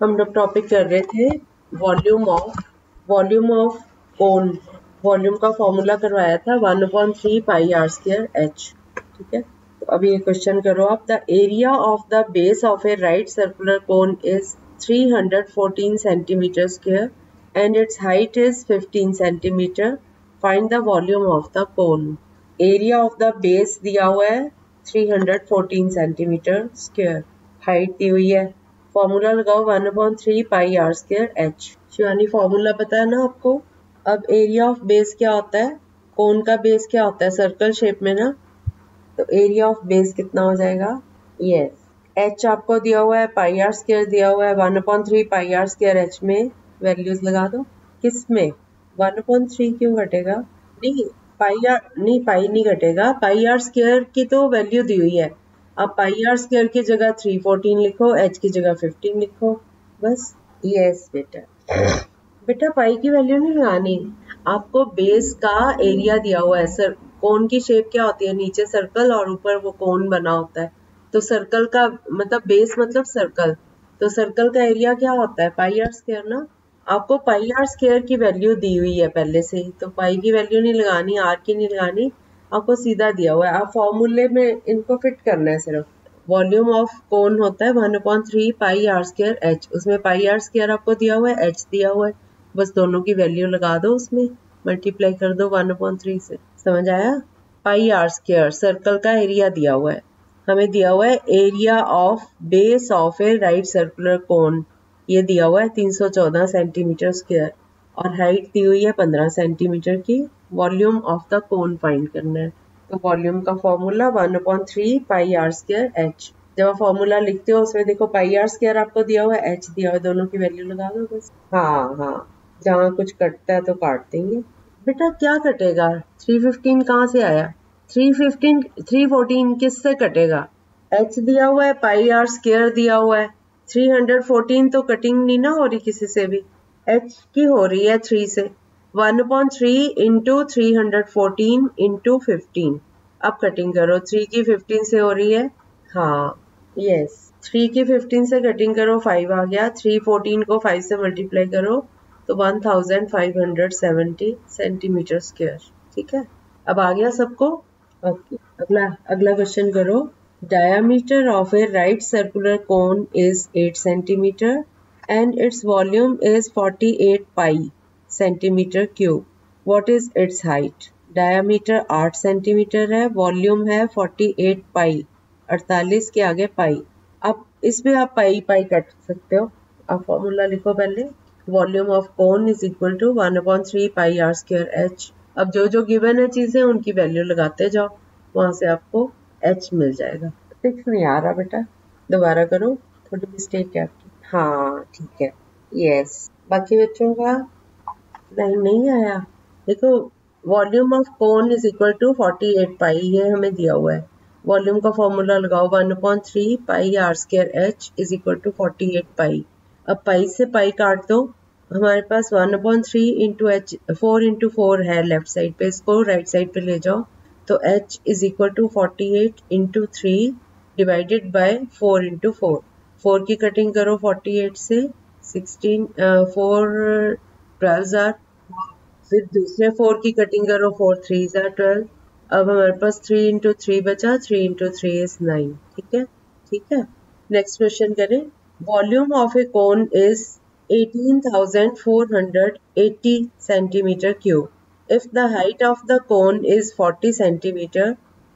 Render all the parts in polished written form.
हम लोग टॉपिक कर रहे थे वॉल्यूम ऑफ कोन। वॉल्यूम का फॉर्मूला करवाया था 1/3 पाई आर स्क्वायर एच। ठीक है, तो अभी ये क्वेश्चन करो आप। The area of the base of a right circular cone is 314 centimetre square and it's height is 15 centimetre. Find the volume of the cone. Area of the base दिया हुआ है 314 सेंटीमीटर स्क्वायर, हाइट दी हुई है। Formula लगाओ 1/3 pi r square h. Shivani formula पता है ना आपको। अब एरिया ऑफ बेस क्या होता है, कोन का बेस क्या होता है सर्कल शेप में ना, तो एरिया ऑफ बेस कितना हो जाएगा, यस एच आपको दिया हुआ है, पाई आर स्क्वायर दिया हुआ है, 1/3 पाई आर स्क्वायर एच में वैल्यूज लगा दो। किस में 1/3 क्यों घटेगा, नहीं पाई आर नहीं, पाई नहीं घटेगा, पाई आर स्क्वायर की तो वैल्यू दी हुई है। अब पाई आर स्क्वायर की जगह 314 लिखो, एच की जगह 15 लिखो, बस। यस बेटा पाई की वैल्यू नहीं लगानी, आपको बेस का एरिया दिया हुआ है। सर कोन की शेप क्या होती है, नीचे सर्कल और ऊपर वो कोन बना होता है। तो सर्कल का मतलब बेस मतलब सर्कल, तो सर्कल का एरिया क्या होता है, पाई आर स्क्वायर ना। आपको पाई आर स्क्वायर की वैल्यू दी हुई है पहले से ही, तो पाई की वैल्यू नहीं लगानी, आर की नहीं लगानी, आपको सीधा दिया हुआ है। आप फॉर्मूले में इनको फिट करना है सिर्फ। वॉल्यूम ऑफ कोन होता है 1/3 पाई आर स्क्वायर एच, उसमें पाई आर स्क्वायर आपको दिया हुआ है, एच दिया हुआ है, बस दोनों की वैल्यू लगा दो, उसमें मल्टीप्लाई कर दो 1/3 से। समझ आया। पाई आर स्क्वायर सर्कल का एरिया दिया हुआ है, हमें दिया हुआ है area of base of a right circular cone, ये दिया हुआ है 314 सेंटीमीटर स्क्वायर और हाइट दी हुई है 15 सेंटीमीटर की। Volume of the cone find करना है, तो वॉल्यूम का formula 1/3 pi r square h. जब आप फॉर्मूला लिखते हो उसमें देखो पाई आर स्क्वायर आपको दिया हुआ है, एच दिया हुआ है, दोनों की वैल्यू लगा दो बस। हाँ जहाँ कुछ कटता है तो काट देंगे। बेटा क्या कटेगा, 315 कहाँ से आया, 314 किससे कटेगा, एच दिया हुआ है, पाई आर स्क्वायर दिया हुआ है, 314 तो कटिंग नहीं ना हो रही किसी से भी, एच की हो रही है 3 से। 1/3 इंटू 314 इंटू 15। अब कटिंग करो, 3 की 15 से हो रही है, हाँ यस 3 की 15 से कटिंग करो, 5 आ गया। 314 को 5 से मल्टीप्लाई करो तो 1570 सेंटीमीटर स्क्वायर। ठीक है, अब आ गया सबको। ओके, अगला क्वेश्चन करो। Diameter of a right circular cone is 8 centimetre and its volume is 48 pi centimetre cube. What is its height? Diameter 8 centimetre है, वॉल्यूम है 48 पाई, 48 के आगे पाई। अब इसमें आप पाई कट सकते हो। आप फॉर्मूला लिखो पहले, volume of cone is equal to 1/3 pi r square h. अब जो गिवन है चीजें उनकी वैल्यू लगाते जाओ, वहां से आपको एच मिल जाएगा। 6 नहीं आ रहा बेटा, दोबारा करो, थोड़ी मिस्टेक है आपकी। हाँ ठीक है, यस बाकी बच्चों का नहीं आया। देखो volume of cone is equal to 48 pi, ये हमें दिया हुआ है। वॉल्यूम का फॉर्मूला लगाओ 1/3 pi r square h is equal to 48 pi. अब पाई से पाई काट दो, हमारे पास 1/3 इंटू एच 4 इंटू 4 है लेफ्ट साइड पे, इसको राइट साइड पे ले जाओ तो h is equal to 48 into 3 divided by 4 into 4। 4 की कटिंग करो 48 से, 16 4 12 आर, फिर दूसरे 4 की कटिंग करो, 4 3 आर 12। अब हमारे पास 3 इंटू 3 बचा, 3 इंटू 3 इज 9। ठीक है, नेक्स्ट क्वेश्चन करें। Volume of A cone is 18,480 centimetre cube. If the height of the cone is 40 centimeter,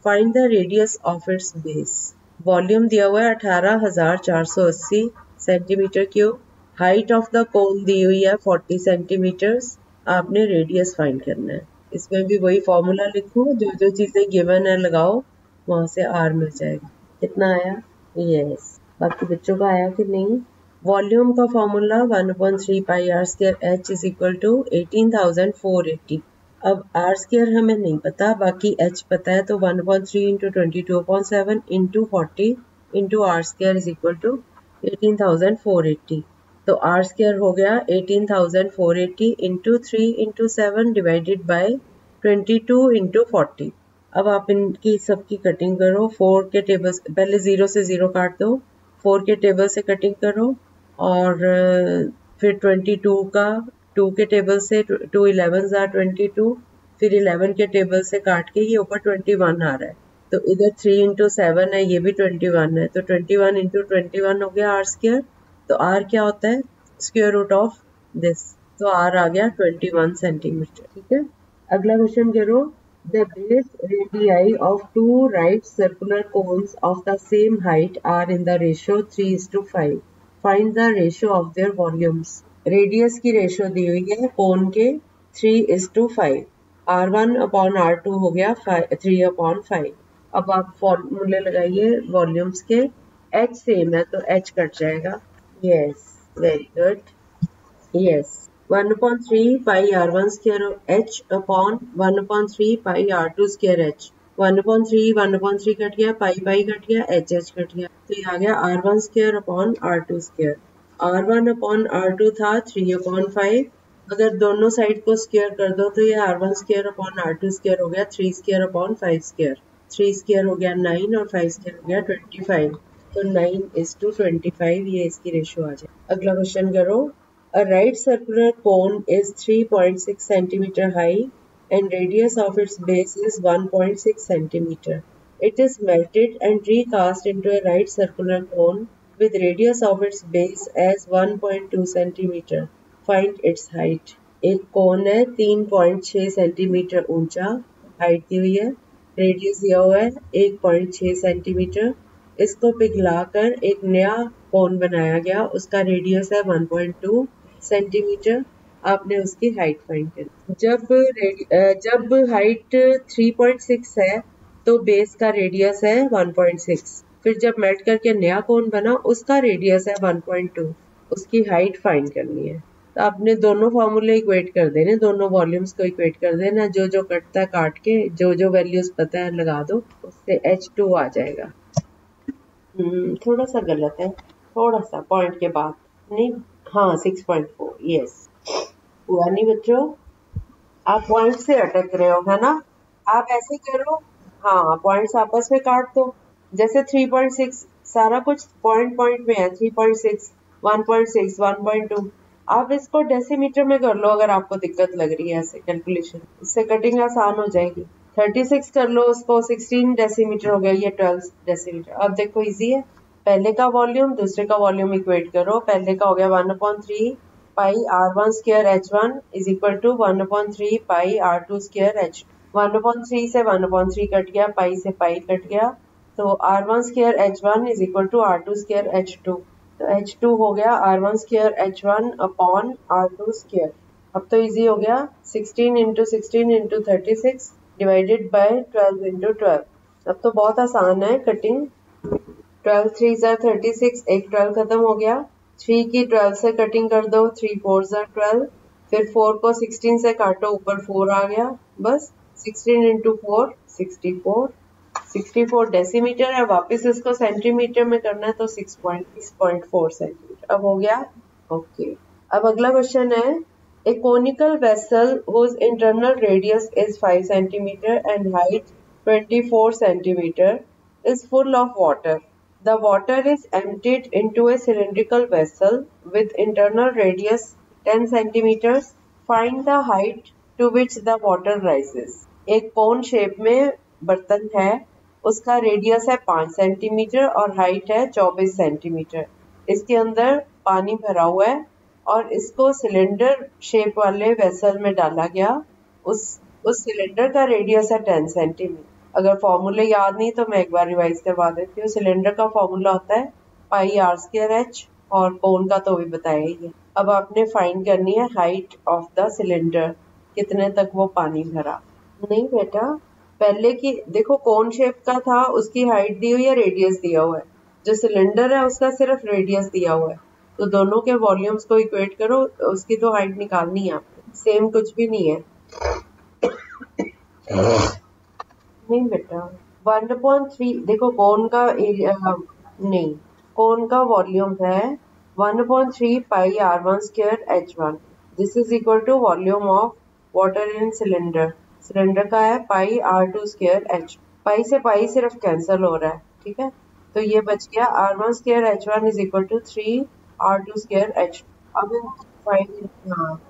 find the radius of its base. Volume दिया हुआ है 18,480 centimetre cube, height of the cone दी हुई है 40 centimetres, आपने radius find करना है। इसमें भी वही फॉर्मूला लिखो, जो चीजें गिवन है लगाओ, वहां से आर मिल जाएगा। कितना आया, यस बाकी बच्चों का आया कि नहीं। वॉल्यूम का formula 1/3 pi r square h is equal to 18,480। अब आर स्क्वायर हमें नहीं पता, बाकी एच पता है, तो 1/3 into 22/7 into 40 into r square is equal to 18,480। तो आर स्क्वायर हो गया 18,480 into 3 into 7 divided by 22 into 40। अब आप इनकी सबकी कटिंग करो, 4 के टेबल पहले 0 से 0 काट दो, 4 के टेबल से कटिंग करो, और फिर 22 का 2 के टेबल से 2 11 are 22, फिर 11 के टेबल से काट के ये ऊपर 21 आ रहा है, तो इधर 3 इंटू 7 है, ये भी 21 है, तो 21 इंटू 21 हो गया आर स्क्वायर। तो आर क्या होता है? स्क्वायर रूट ऑफ दिस, तो आर आ गया 21 सेंटीमीटर। ठीक है, अगला क्वेश्चन करो। The base radii of two right circular cones of the same height are in the ratio 3:5. Find the ratio of their volumes. Radius की रेशियो दी हुई है कोन के 3:5। R1 अपॉन R2 हो गया 3/5। अब आप फॉर्मूले लगाइए वॉल्यूम्स के। H सेम है तो H कट जाएगा। Yes, very good. Yes, 1/3 pi R1 square H upon 1/3 pi R2 square H। 1/3 cut गया, पाई कट गया, H कट गया, तो ये आ गया R1 square upon R2 square। R1 upon R2 था 3/5, अगर दोनों साइड को स्क्वायर कर दो तो ये R1 square upon R2 square हो गया 3 square अपॉन 5 square। 3 square हो गया 9 और 5 square हो गया 25, तो 9:25 ये इसकी रेशियो आ जाए। अगला क्वेश्चन करो। A right circular cone is 3.6 centimeter high and radius of its base is 1.6 centimeter. It is melted and recast into a right circular cone with radius of its base as 1.2 centimeter. Find its height. एक कोन है 3.6 centimetre ऊंचा, height दी हुई है, radius दिया हुआ है 1.6 centimetre. इसको पिघलाकर एक नया कोन बनाया गया, उसका रेडियस है 1.2 सेंटीमीटर। आपने उसकी हाइट फाइंड करनी। जब हाइट 3.6 है तो बेस का रेडियस है 1.6, फिर जब मेल्ट करके नया कोन बना उसका रेडियस है 1.2, उसकी हाइट फाइंड करनी है। तो आपने दोनों फॉर्मूले इक्वेट कर देने, दोनों वॉल्यूम्स को इक्वेट कर देना, जो जो कटता है काट के जो वैल्यूज पता है लगा दो, उससे H2 आ जाएगा। थोड़ा सा गलत है, थोड़ा सा पॉइंट के बाद नहीं, हाँ 6.4। यस, हुआ नहीं बच्चों, आप पॉइंट से अटक रहे हो है ना। आप ऐसे करो, हाँ पॉइंट्स आपस में काट दो। जैसे 3.6 सारा कुछ पॉइंट पॉइंट में है, 3.6 1.6 1.2, आप इसको डेसीमीटर में कर लो अगर आपको दिक्कत लग रही है ऐसे कैलकुलेशन, इससे कटिंग आसान हो जाएगी। 36 कर लो उसको, 16 डेसीमीटर हो गया, ये 12 डेसीमीटर। अब देखो इजी है, पहले का वॉल्यूम दूसरे का वॉल्यूम इक्वेट करो। पहले का हो गया 1/3 pi R1 square H1 is equal to 1/3 pi R2 square H। 1/3 से 1/3 कट गया, पाई से पाई कट गया, तो R1 square H1 is equal to R2 square H2। तो H2 हो गया R1 square H1 upon R2 square. अब तो इजी हो गया, 16 into 16 into 36 divided by 12 into 12। अब तो बहुत आसान है कटिंग। 12 3s are 36, एक 12 खत्म हो गया, 3 की 12 से कटिंग कर दो, 3 4s are 12, फिर 4 को 16 से काटो, ऊपर 4 आ गया, बस 16 इंटू 4 64। 64 डेसीमीटर है, वापस इसको सेंटीमीटर में करना है तो 6.4 सेंटीमीटर। अब हो गया ओके। अब अगला क्वेश्चन है, a conical vessel whose internal radius is 5 centimeter and height 24 centimeter is full of water. The water is emptied into a cylindrical vessel with internal radius 10 centimeters. Find the height to which the water rises. एक cone shape में बर्तन है, उसका radius है 5 centimetre और height है 24 centimetre. इसके अंदर पानी भरा हुआ है और इसको सिलेंडर शेप वाले वेसल में डाला गया। उस सिलेंडर का रेडियस है 10 सेंटीमीटर। अगर फॉर्मूले याद नहीं तो मैं एक बार रिवाइज करवा देती हूँ। सिलेंडर का फॉर्मूला होता है पाई आर स्क्वायर एच, और कोन का तो भी बताया ही है। अब आपने फाइंड करनी है हाइट ऑफ द सिलेंडर, कितने तक वो पानी भरा। नहीं बेटा, पहले की देखो कोन शेप का था, उसकी हाइट दी हुई है, रेडियस दिया हुआ है। जो सिलेंडर है उसका सिर्फ रेडियस दिया हुआ है, तो दोनों के वॉल्यूम्स को इक्वेट करो, उसकी तो हाइट निकालनी है आपको। सेम कुछ भी नहीं है। नहीं बेटा, 1/3 देखो कोन का एरिया नहीं, कोन का वॉल्यूम है 1/3 pi R1 square H1। This is equal to volume of water in cylinder. Cylinder का है पाई R2 स्क्वायर H। पाई से पाई सिर्फ कैंसिल हो रहा है, ठीक है, तो ये बच गया R1 square H1 is equal to 3 R2 square H. अब हम five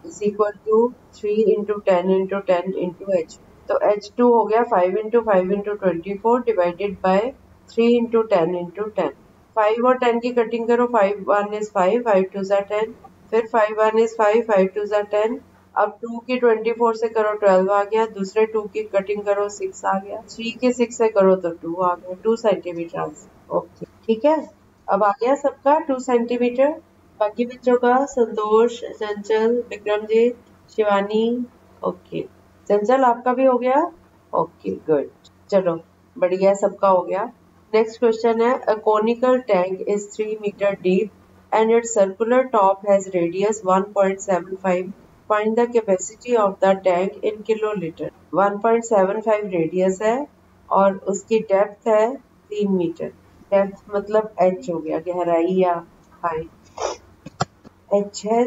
is equal to 3 into 10 into 10 into H. तो H2 हो गया 5 into 5 into 24 divided by 3 into 10 into 10. 5 और 10 की कटिंग करो. 5 1 इज 5, 5 2 ज़ा 10. फिर 5 1 इज 5, 5 2 ज़ा 10. अब 2 की 24 से करो 12 आ गया. दूसरे 2 की कटिंग करो 6 आ गया. 3 के 6 से करो तो 2 आ गया. 2 सेंटीमीटर. ओके ठीक है. अब आ गया सबका 2 सेंटीमीटर. बाकी बच्चों का संतोष, चंचल, विक्रमजीत, शिवानी. ओके चंचल आपका भी हो गया. Okay good. चलो बढ़िया सबका हो गया. नेक्स्ट क्वेश्चन है a conical tank is 3 metre deep and its circular top has radius 1.75. Find the capacity of the tank in kilolitre. 1.75 radius है और उसकी डेप्थ है 3 मीटर. डेप्थ मतलब एच हो गया, गहराई या हाइट. एच है.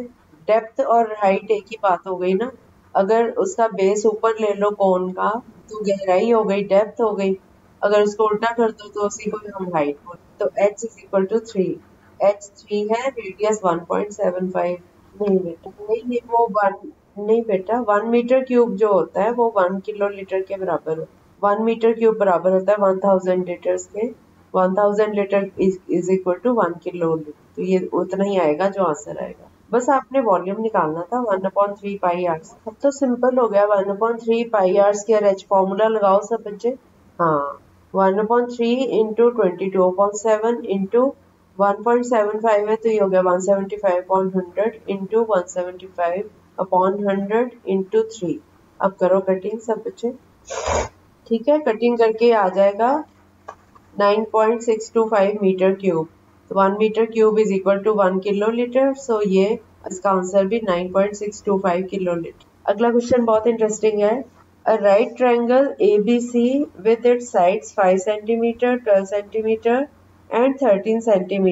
डेप्थ और हाइट एक ही बात हो गई ना. अगर उसका बेस ऊपर ले लो कोन का तो गहराई हो गई, डेप्थ हो गई. अगर उसको उल्टा कर दो तो उसी को हम हाइट बोलते. तो h is equal to 3. h 3 है, रेडियस 1.75. नहीं बेटा नहीं वो 1 नहीं बेटा 1 मीटर क्यूब जो होता है वो 1 किलो लीटर के बराबर होता है. 1 मीटर क्यूब बराबर होता है 1000 लीटर्स के. 1000 litre is equal to 1 kilo litre. तो ये उतना ही आएगा जो आंसर आएगा. बस आपने वॉल्यूम निकालना था 1/3 पाई आर. अब तो सिंपल हो गया. 1/3 pi r square H. Formula लगाओ सब बच्चे. हाँ 1/3 इंटू 22/7 इंटू 1.75 है तो ये हो गया 175/100 इंटू 175/100 इंटू 3. अब करो कटिंग सब बच्चे. ठीक है कटिंग करके आ जाएगा 9.625 मीटर क्यूब. तो 1 metre cube is equal to 1 kilo litre. So ये इसका आंसर भी 9.625 किलो लीटर. अगला क्वेश्चन बहुत इंटरेस्टिंग है. A right triangle ABC with its sides 5 cm, 12 cm and 13 cm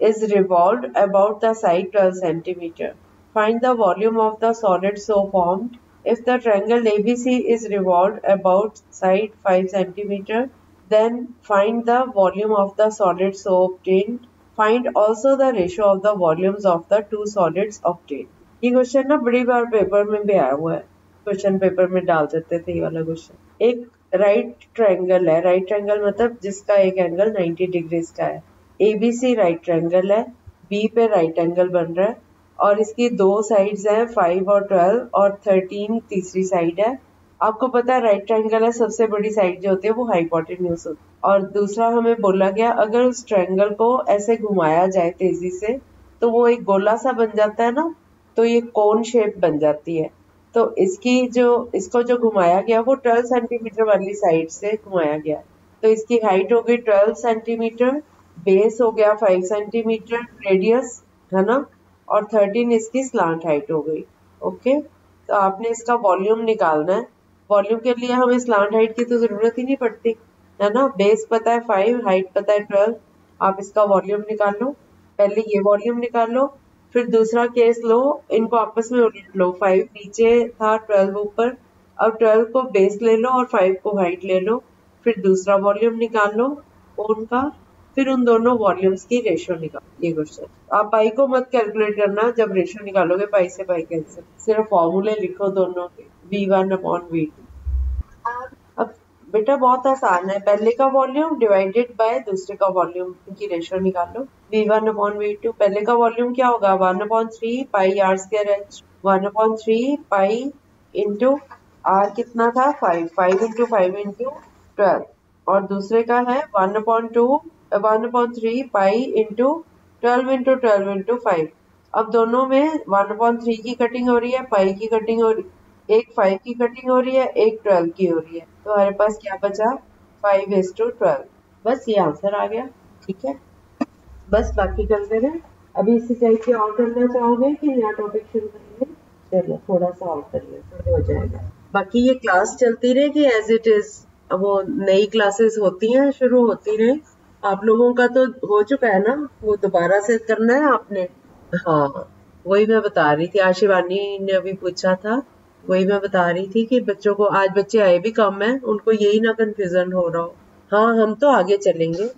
is revolved about the side 12 cm. Find the volume of the solid so formed. If the triangle ABC is revolved about side 5 cm, then find the volume of the solid so obtained. Find also the ratio of the volumes of the two solids obtained. ये question ना बड़ी बार paper में भी आया हुआ है. Question paper में डाल देते थे ये वाला क्वेश्चन. एक राइट ट्रायंगल है. राइट ट्रायंगल मतलब जिसका एक एंगल 90 डिग्रीज का है. एबीसी राइट ट्रायंगल है. बी पे राइट एंगल बन रहा है और इसकी दो साइड्स हैं 5 और 12 और 13 तीसरी साइड है. आपको पता है राइट ट्रायंगल है सबसे बड़ी साइड जो होती है वो हाइपोटेन्यूज होती है. और दूसरा हमें बोला गया अगर उस ट्रायंगल को ऐसे घुमाया जाए तेजी से तो वो एक गोला सा बन जाता है ना. तो ये कोन शेप बन जाती है. तो इसको जो घुमाया गया वो 12 सेंटीमीटर वाली साइड से घुमाया गया. तो इसकी हाइट हो गई 12 सेंटीमीटर. बेस हो गया 5 सेंटीमीटर. रेडियस है ना. और 13 इसकी स्लांट हाइट हो गई. ओके तो आपने इसका वॉल्यूम निकालना है. वॉल्यूम के लिए हमें स्लांट हाइट की तो जरूरत ही नहीं पड़ती है ना. बेस पता है 5, हाइट पता है 12. आप इसका वॉल्यूम निकाल लो. पहले ये वॉल्यूम निकाल लो. फिर दूसरा केस लो. इनको आपस में उलट लो. 5 नीचे था 12 ऊपर. अब 12 को बेस ले लो और 5 को हाइट ले लो. फिर दूसरा वॉल्यूम निकाल लो कोन का. फिर उन दोनों वॉल्यूम्स की रेशो निकालो. ये क्वेश्चन आप पाई को मत कैलकुलेट करना. जब रेशो निकालोगे पाई से पाई कैंसिल. सिर्फ फॉर्मूले लिखो दोनों के. V1/V2. अब बेटा बहुत आसान है. पहले का वॉल्यूम डिवाइडेड बाय दूसरे का वॉल्यूम की रेशो निकालो. V1/V2. पहले का वॉल्यूम क्या होगा 1/3 pi r square h. 1/3 pi into r कितना था 5. 5 इंटू 5 इंटू 12. और दूसरे का है 1/3 पाई इंटू 12 इंटू 12 इंटू 5. अब दोनों में 1/3 की कटिंग हो रही है, पाई की कटिंग हो रही है. एक 5 की कटिंग हो रही है, एक 12 की हो रही है. तो हमारे पास क्या बचा 5:12. बस ये आंसर आ गया. ठीक है बस बाकी करते रहे. अभी इसी टाइप के और करना चाहोगे कि नया टॉपिक शुरू करेंगे. चलो थोड़ा सा और करिए तो हो जाएगा. बाकी ये क्लास चलती रहेगी एज इट इज. वो नई क्लासेस होती हैं शुरू होती रहे. आप लोगों का तो हो चुका है ना. वो दोबारा से करना है आपने. हाँ वही मैं बता रही थी. आज शिवानी ने अभी पूछा था. वही मैं बता रही थी कि बच्चों को आज बच्चे आए भी कम है. उनको यही ना कंफ्यूजन हो रहा हो. हाँ हम तो आगे चलेंगे.